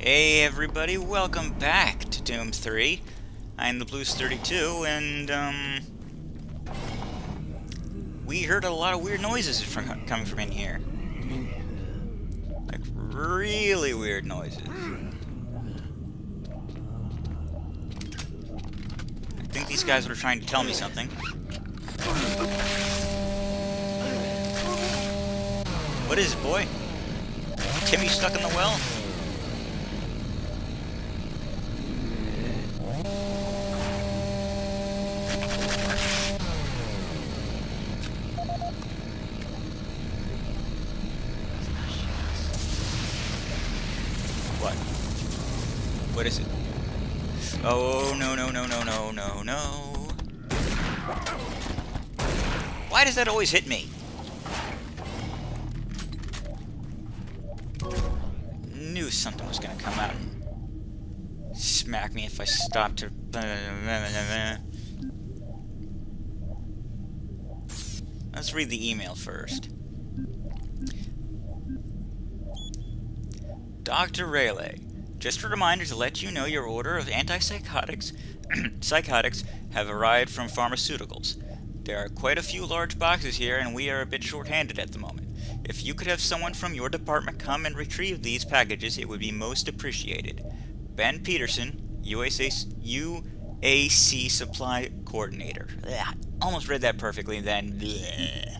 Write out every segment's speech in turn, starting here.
Hey everybody, welcome back to Doom 3. I'm the Blues32, and we heard a lot of weird noises coming from in here. Like, really weird noises. I think these guys were trying to tell me something. What is it, boy? Timmy stuck in the well? What? What is it? Oh, no, no, no, no, no, no, no. Why does that always hit me? Knew something was gonna come out and smack me if I stopped to... Let's read the email first. Dr. Rayleigh, just a reminder to let you know your order of antipsychotics psychotics have arrived from pharmaceuticals. There are quite a few large boxes here, and we are a bit short-handed at the moment. If you could have someone from your department come and retrieve these packages, it would be most appreciated. Ben Peterson, UAC Supply Coordinator. Ugh, almost read that perfectly, then... Bleh.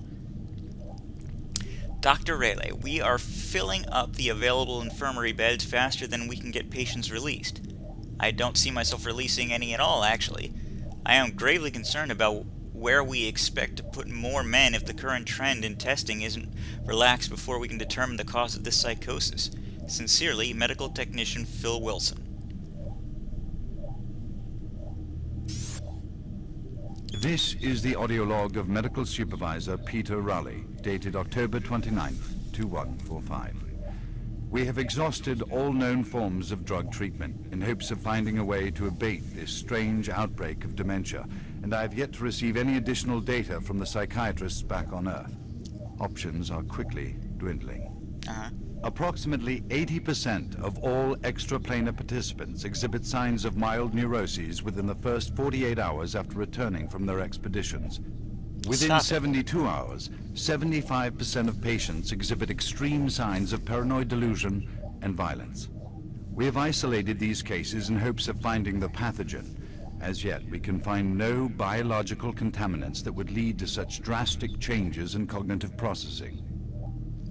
Dr. Rayleigh, we are filling up the available infirmary beds faster than we can get patients released. I don't see myself releasing any at all, actually. I am gravely concerned about where we expect to put more men if the current trend in testing isn't relaxed before we can determine the cause of this psychosis. Sincerely, Medical Technician Phil Wilson. This is the audio log of Medical Supervisor Peter Raleigh, dated October 29th, 2145. We have exhausted all known forms of drug treatment in hopes of finding a way to abate this strange outbreak of dementia, and I have yet to receive any additional data from the psychiatrists back on Earth. Options are quickly dwindling. Approximately 80% of all extraplanar participants exhibit signs of mild neuroses within the first 48 hours after returning from their expeditions. Within 72 hours, 75% of patients exhibit extreme signs of paranoid delusion and violence. We have isolated these cases in hopes of finding the pathogen. As yet, we can find no biological contaminants that would lead to such drastic changes in cognitive processing.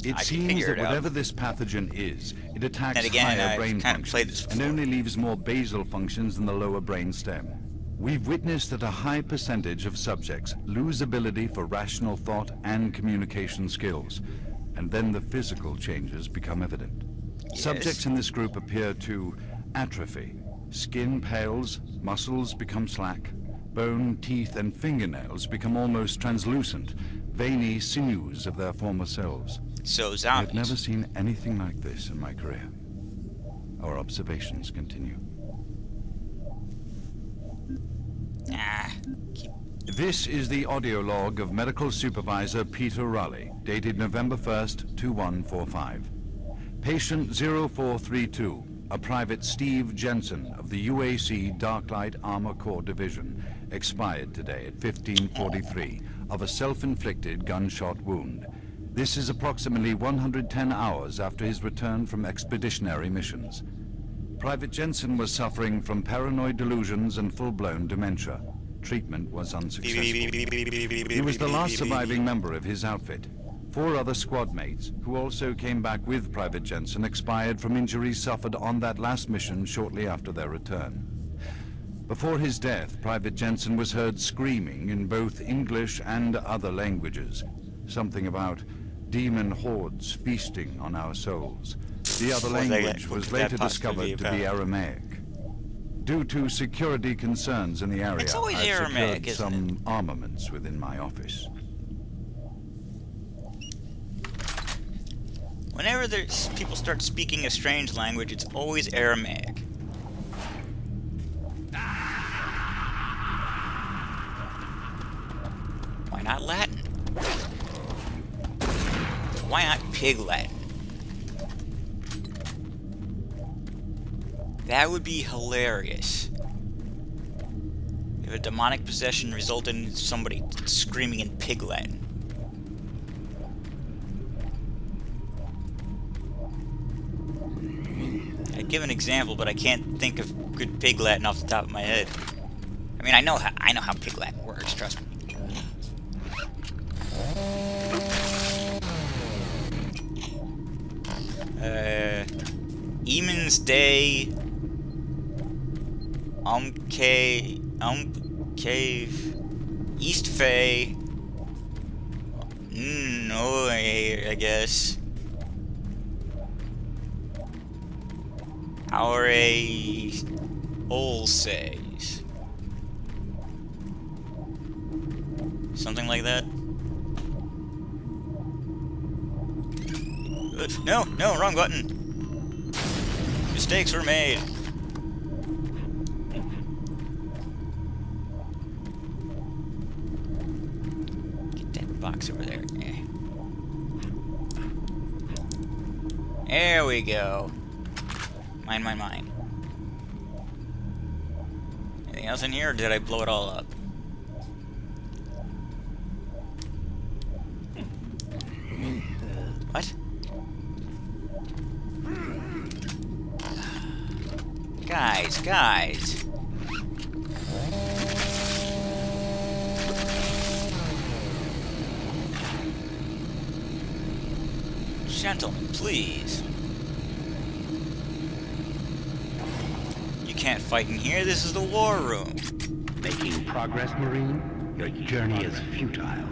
It seems that whatever this pathogen is, it attacks higher brain functions and only leaves more basal functions in the lower brain stem. We've witnessed that a high percentage of subjects lose ability for rational thought and communication skills, and then the physical changes become evident. Yes. Subjects in this group appear to atrophy. Skin pales, muscles become slack, bone, teeth, and fingernails become almost translucent, veiny sinews of their former selves. So zombies. I've never seen anything like this in my career. Our observations continue. This is the audio log of Medical Supervisor Peter Raleigh, dated November 1st, 2145. Patient 0432, a Private Steve Jensen of the UAC Darklight Armor Corps Division, expired today at 15:43 of a self-inflicted gunshot wound. This is approximately 110 hours after his return from expeditionary missions. Private Jensen was suffering from paranoid delusions and full-blown dementia. Treatment was unsuccessful. He was the last surviving member of his outfit. 4 other squad mates, who also came back with Private Jensen, expired from injuries suffered on that last mission shortly after their return. Before his death, Private Jensen was heard screaming in both English and other languages. Something about demon hordes feasting on our souls. The other language was later discovered to be Aramaic. Due to security concerns in the area, I've secured some armaments within my office. Whenever people start speaking a strange language, it's always Aramaic. Why not Latin? Why not Pig Latin? That would be hilarious. If a demonic possession resulted in somebody screaming in Pig Latin. I'd give an example, but I can't think of good Pig Latin off the top of my head. I mean, I know how Pig Latin works, trust me. Eamons Day Cave East Fay no, I guess Our All Says something like that. No, wrong button. Mistakes were made. Get that box over there. There we go. Mine. Anything else in here, or did I blow it all up? What? Guys. Gentlemen, please. You can't fight in here, this is the war room. Making progress, Marine? Your journey is futile.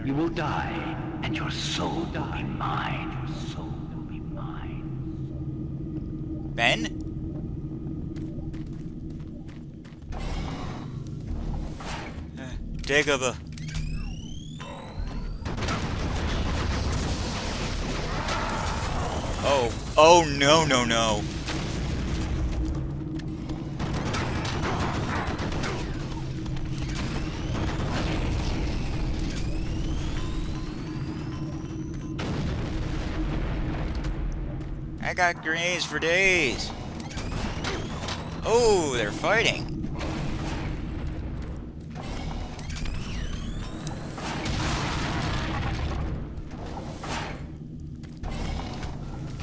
You will die, and your soul will be mine. Ben? Dagobah. Oh, no. I got grenades for days. Oh, they're fighting.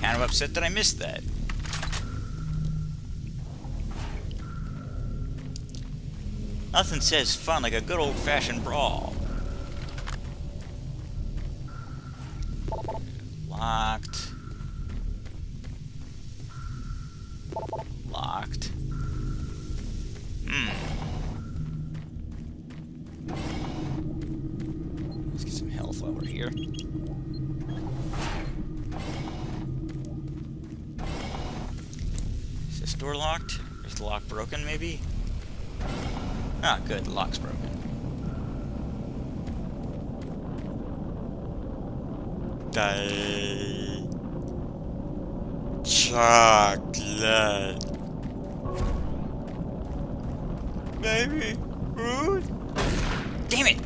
Kind of upset that I missed that. Nothing says fun like a good old-fashioned brawl. Locked. Let's get some health while we're here. Is this door locked? Is the lock broken, maybe? Ah, good, the lock's broken. Chocolate. Maybe fruit? Damn it!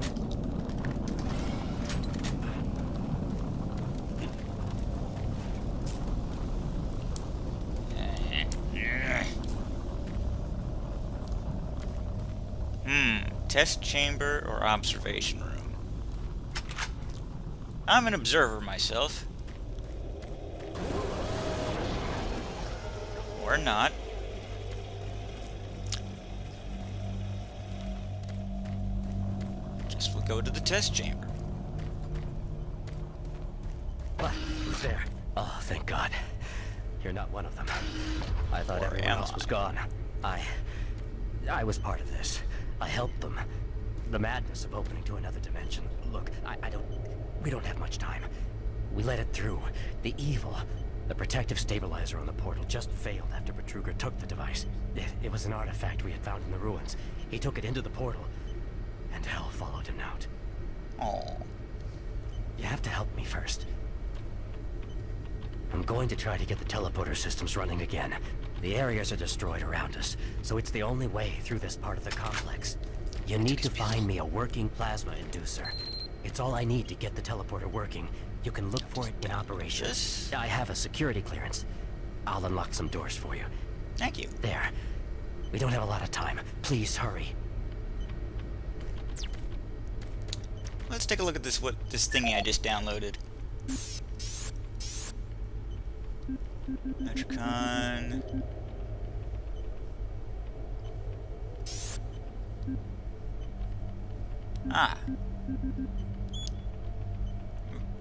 Test chamber or observation room? I'm an observer myself. Or not. Guess we'll go to the test chamber. What? Who's there? Oh, thank God. You're not one of them. I thought everyone else was gone. I was part of this. I helped them. The madness of opening to another dimension. Look, we don't have much time. We let it through. The evil, the protective stabilizer on the portal just failed after Betruger took the device. It was an artifact we had found in the ruins. He took it into the portal, and hell followed him out. Oh. You have to help me first. I'm going to try to get the teleporter systems running again. The areas are destroyed around us, so it's the only way through this part of the complex. You need to find me a working plasma inducer. It's all I need to get the teleporter working. You can look for it in operation. I have a security clearance. I'll unlock some doors for you. Thank you. There. We don't have a lot of time. Please hurry. Let's take a look at this thingy I just downloaded. Metricon. Ah.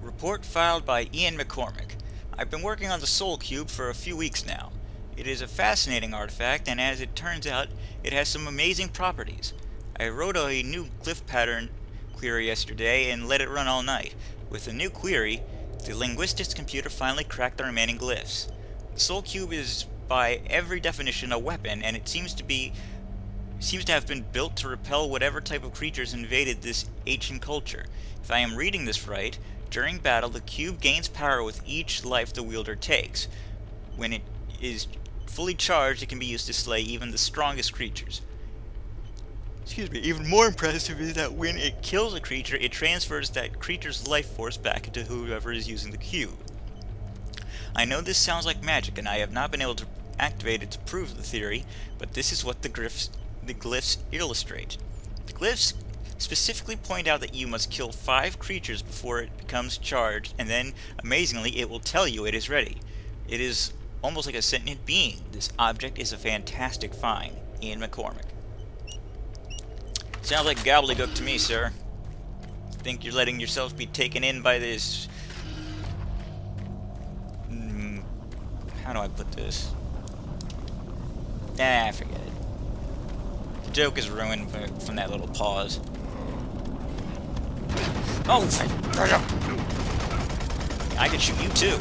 Report filed by Ian McCormick. I've been working on the Soul Cube for a few weeks now. It is a fascinating artifact, and as it turns out, it has some amazing properties. I wrote a new glyph pattern query yesterday and let it run all night. With the new query, the linguistics computer finally cracked the remaining glyphs. The Soul Cube is by every definition a weapon, and it seems to have been built to repel whatever type of creatures invaded this ancient culture. If I am reading this right, during battle the cube gains power with each life the wielder takes. When it is fully charged, it can be used to slay even the strongest creatures. Excuse me, even more impressive is that when it kills a creature, it transfers that creature's life force back into whoever is using the cube. I know this sounds like magic, and I have not been able to activate it to prove the theory, but this is what the glyphs illustrate. The glyphs specifically point out that you must kill 5 creatures before it becomes charged, and then, amazingly, it will tell you it is ready. It is almost like a sentient being. This object is a fantastic find. Ian McCormick. Sounds like gobbledygook to me, sir. Think you're letting yourself be taken in by this... how do I put this? Nah, forget it. The joke is ruined from that little pause. Oh! I could shoot you too.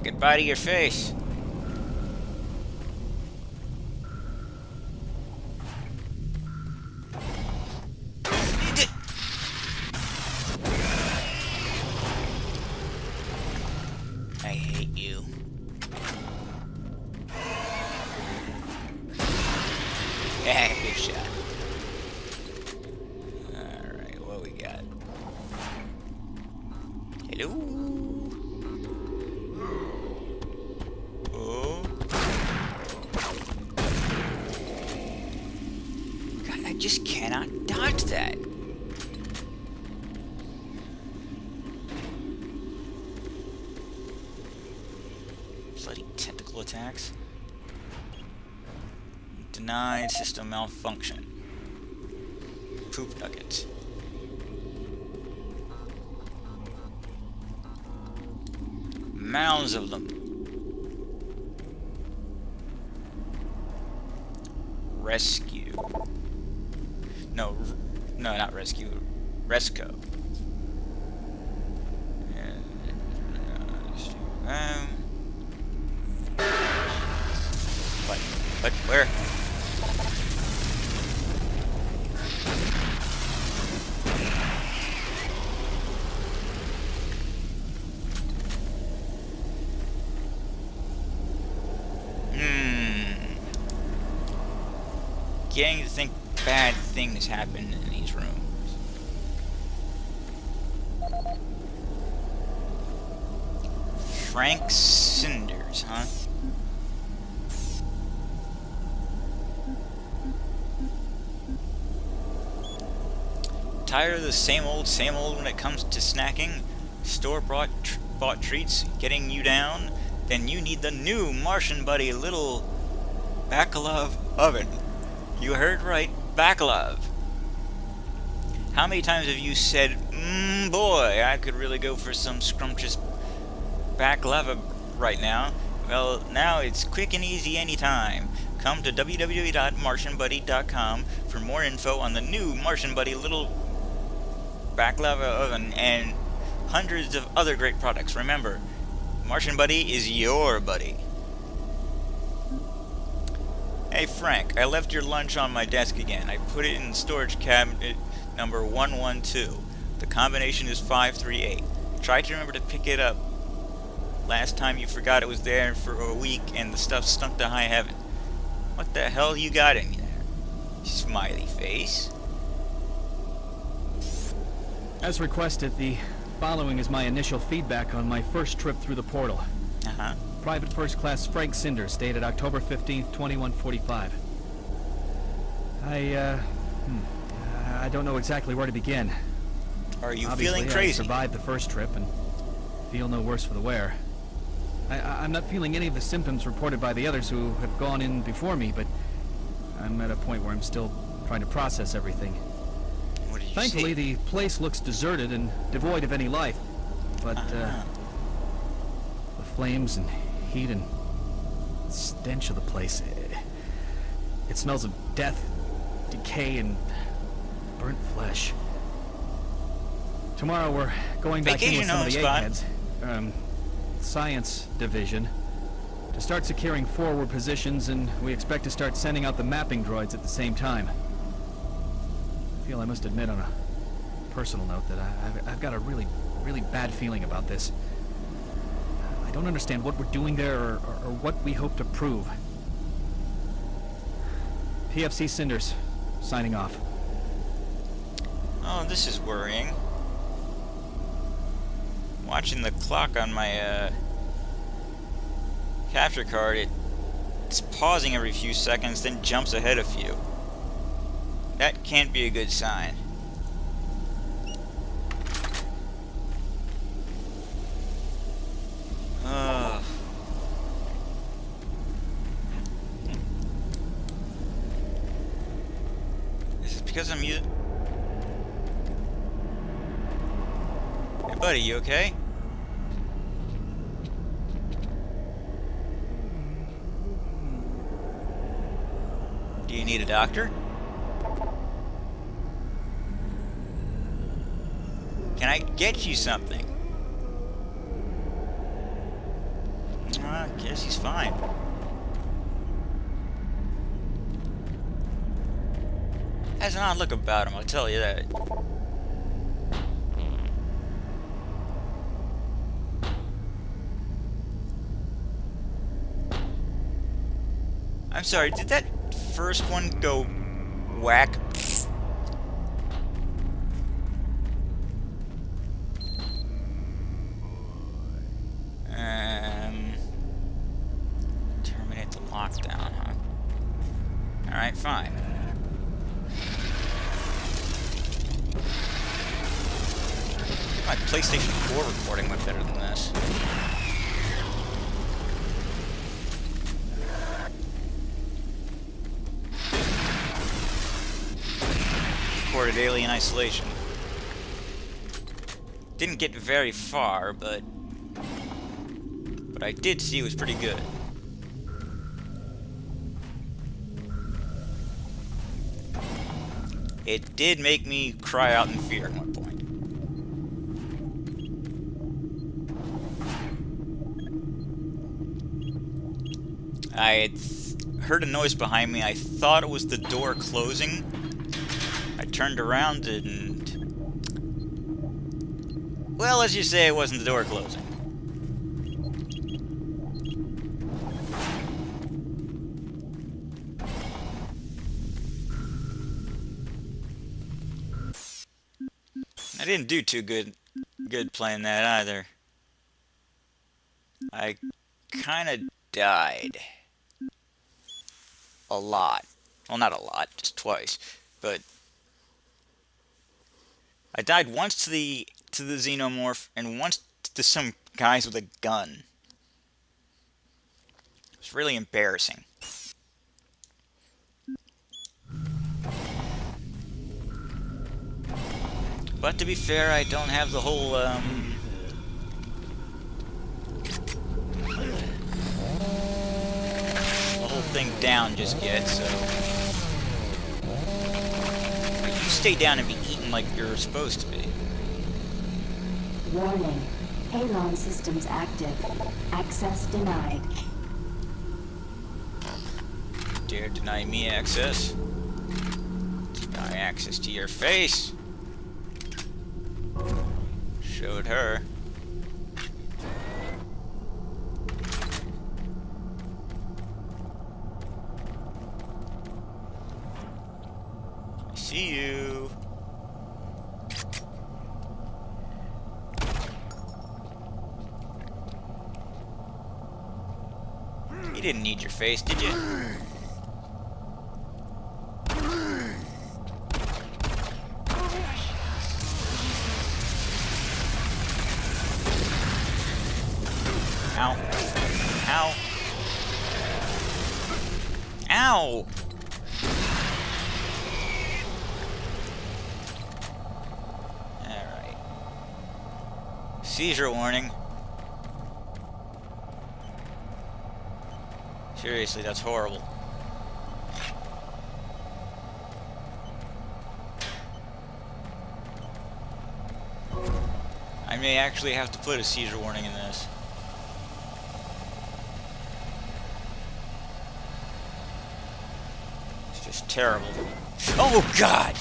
Goodbye to your face. I hate you. Yeah, good shot. Alright, what we got? Hello? Just cannot dodge that. Bloody tentacle attacks. Denied system malfunction. Poop nuggets. Mounds of them. Rescue. No, not rescue. Resco. What? Where? Getting to think bad things happen in these rooms. Frank Cinders, huh? Tired of the same old when it comes to snacking? Store-bought treats getting you down? Then you need the new Martian Buddy little Bacalov oven. You heard right, Bacalov. How many times have you said, boy, I could really go for some scrumptious baklava right now? Well, now it's quick and easy anytime. Come to www.martianbuddy.com for more info on the new Martian Buddy little baklava oven and hundreds of other great products. Remember, Martian Buddy is your buddy. Hey Frank, I left your lunch on my desk again. I put it in storage cabinet number 112. The combination is 538. Try to remember to pick it up. Last time you forgot it was there for a week and the stuff stunk to high heaven. What the hell you got in there? Smiley face. As requested, the following is my initial feedback on my first trip through the portal. Uh-huh. Private First Class Frank Cinders, dated October 15th, 2145. I don't know exactly where to begin. Are you Obviously, feeling crazy? I survived the first trip and feel no worse for the wear. I'm not feeling any of the symptoms reported by the others who have gone in before me, but I'm at a point where I'm still trying to process everything. What did you Thankfully, see? the place looks deserted and devoid of any life, but the flames and heat and stench of the place, it smells of death, decay, and burnt flesh. Tomorrow we're going back in with some of the eggheads, science division, to start securing forward positions, and we expect to start sending out the mapping droids at the same time. I feel I must admit on a personal note that I've got a really bad feeling about this. I don't understand what we're doing there or what we hope to prove. PFC Cinders, signing off. Oh, this is worrying. Watching the clock on my capture card, it's pausing every few seconds, then jumps ahead a few. That can't be a good sign. Is it because I'm using... Hey buddy, you okay? Do you need a doctor? Can I get you something? I guess he's fine. Has an odd look about him, I'll tell you that. I'm sorry, did that first one go whack? Terminate the lockdown, huh? Alright, fine. My PlayStation 4 recording went better than this. Recorded Alien Isolation. Didn't get very far, but I did see it was pretty good. It did make me cry out in fear at one point. I had heard a noise behind me. I thought it was the door closing. I turned around and... well, let's just say it wasn't the door closing. I didn't do too good playing that either. I kinda died. A lot. Well, not a lot, just twice. But I died once to the xenomorph and once to some guys with a gun. It was really embarrassing. But to be fair, I don't have the whole thing down just yet, so you stay down and be eaten like you're supposed to be. Warning. Halon systems active. Access denied. Dare deny me access? Deny access to your face. Showed her. See you. You didn't need your face, did you? Ow. Ow. Ow! Alright. Seizure warning. Seriously, that's horrible. I may actually have to put a seizure warning in this. It's just terrible. Oh God!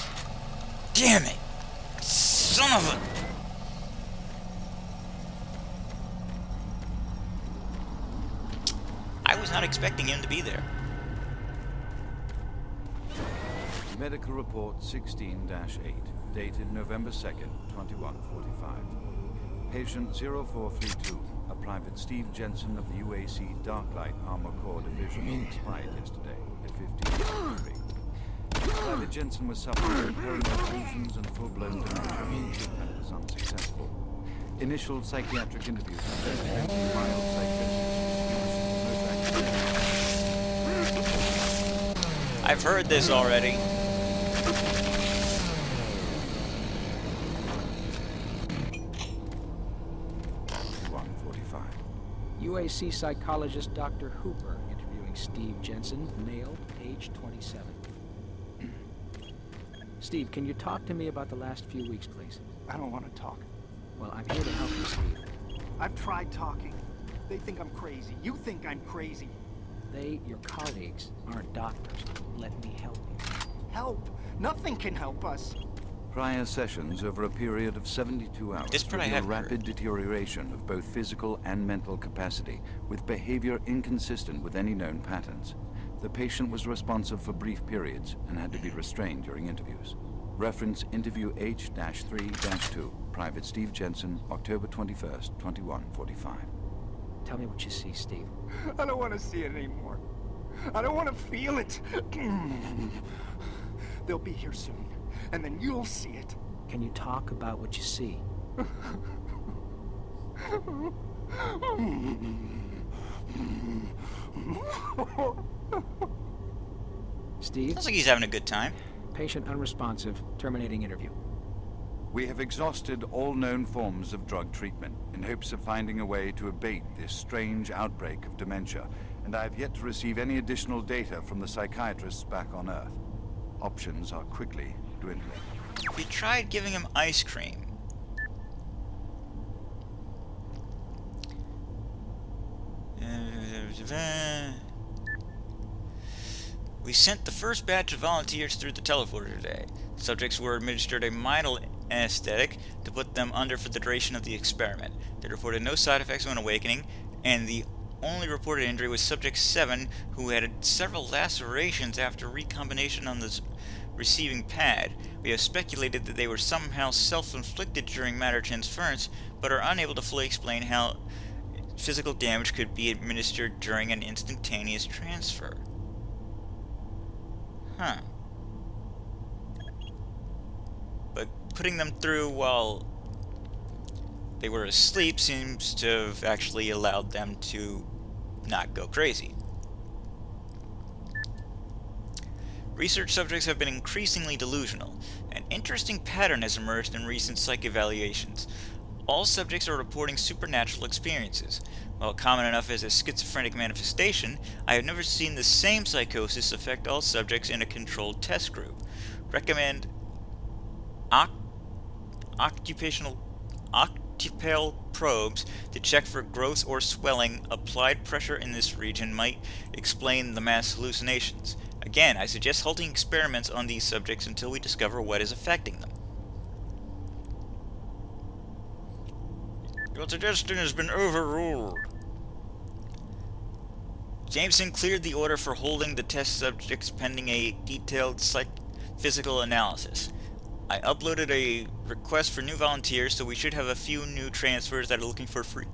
Damn it! Son of a... I was not expecting him to be there. Medical report 16-8, dated November 2nd, 2145. Patient 0432, a Private Steve Jensen of the UAC Darklight Armor Corps Division, expired yesterday at 15:03. Private Jensen was suffering from paranoid delusions and full-blown dementia. Treatment was unsuccessful. Initial psychiatric interviews investigated mild psychosis. I've heard this already. UAC psychologist Dr. Hooper interviewing Steve Jensen, male, age 27. Steve, can you talk to me about the last few weeks, please? I don't want to talk. Well, I'm here to help you, Steve. I've tried talking. They think I'm crazy. You think I'm crazy. They, your colleagues, aren't doctors. Let me help you. Help! Nothing can help us. Prior sessions over a period of 72 hours This part I reveal have rapid heard. deterioration of both physical and mental capacity, with behavior inconsistent with any known patterns. The patient was responsive for brief periods and had to be restrained during interviews. Reference interview H-3-2, Private Steve Jensen, October 21st, 2145. Tell me what you see, Steve. I don't want to see it anymore. I don't want to feel it. They'll be here soon, and then you'll see it. Can you talk about what you see? Steve? Sounds like he's having a good time. Patient unresponsive. Terminating interview. We have exhausted all known forms of drug treatment in hopes of finding a way to abate this strange outbreak of dementia, and I have yet to receive any additional data from the psychiatrists back on Earth. Options are quickly dwindling. We tried giving him ice cream. We sent the first batch of volunteers through the teleporter today. Subjects were administered a mild anesthetic to put them under for the duration of the experiment. They reported no side effects when awakening, and the only reported injury was Subject 7, who had several lacerations after recombination on the receiving pad. We have speculated that they were somehow self-inflicted during matter transference, but are unable to fully explain how physical damage could be administered during an instantaneous transfer. Huh. But putting them through while they were asleep seems to have actually allowed them to not go crazy. Research subjects have been increasingly delusional. An interesting pattern has emerged in recent psych evaluations. All subjects are reporting supernatural experiences. While common enough as a schizophrenic manifestation, I have never seen the same psychosis affect all subjects in a controlled test group. Recommend occupational probes to check for growth or swelling. Applied pressure in this region might explain the mass hallucinations. Again, I suggest halting experiments on these subjects until we discover what is affecting them. Your suggestion has been overruled. Jameson cleared the order for holding the test subjects pending a detailed physical analysis. I uploaded a request for new volunteers, so we should have a few new transfers that are looking for free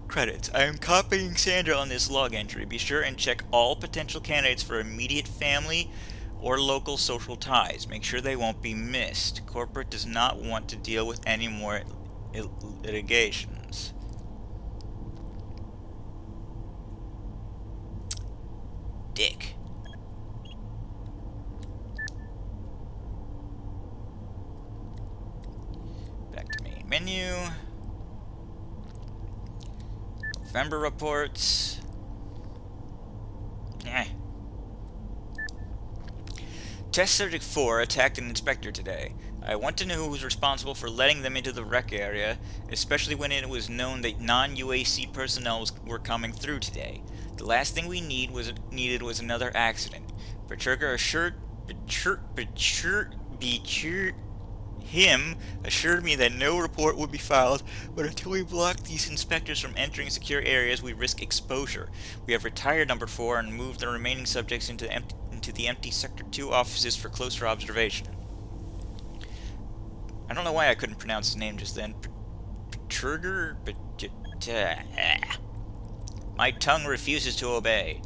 credits. I am copying Sandra on this log entry. Be sure and check all potential candidates for immediate family or local social ties. Make sure they won't be missed. Corporate does not want to deal with any more litigations. Dick. Back to main menu. November reports. Test Subject 4 attacked an inspector today. I want to know who was responsible for letting them into the rec area, especially when it was known that non-UAC personnel were coming through today. The last thing we needed was another accident. Berturger assured me that no report would be filed, but until we block these inspectors from entering secure areas, we risk exposure. We have retired Number 4 and moved the remaining subjects into the empty Sector 2 offices for closer observation. I don't know why I couldn't pronounce his name just then. Berturger? My tongue refuses to obey.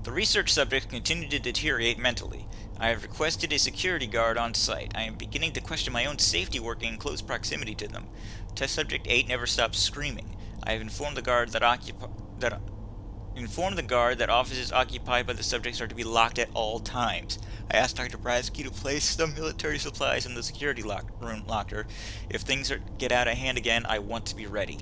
The research subjects continue to deteriorate mentally. I have requested a security guard on site. I am beginning to question my own safety working in close proximity to them. Test Subject 8 never stops screaming. I have informed the guard that offices occupied by the subjects are to be locked at all times. I asked Dr. Bradsky to place some military supplies in the security room locker. If things get out of hand again, I want to be ready.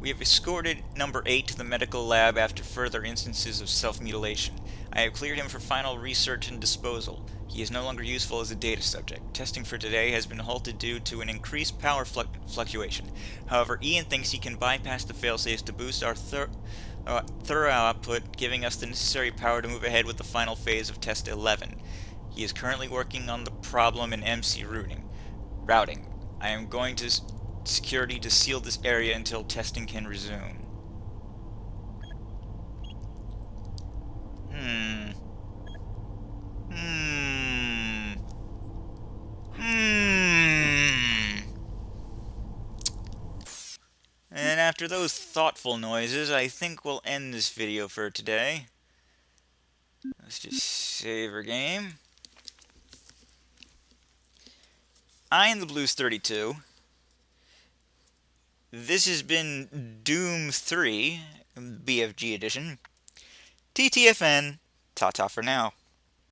We have escorted Number 8 to the medical lab after further instances of self-mutilation. I have cleared him for final research and disposal. He is no longer useful as a data subject. Testing for today has been halted due to an increased power fluctuation. However, Ian thinks he can bypass the failsafes to boost our thorough output, giving us the necessary power to move ahead with the final phase of Test 11. He is currently working on the problem in MC routing. I am going to security to seal this area until testing can resume. And after those thoughtful noises, I think we'll end this video for today. Let's just save our game. I am the Blues 32. This has been Doom 3, BFG edition. TTFN, ta-ta for now.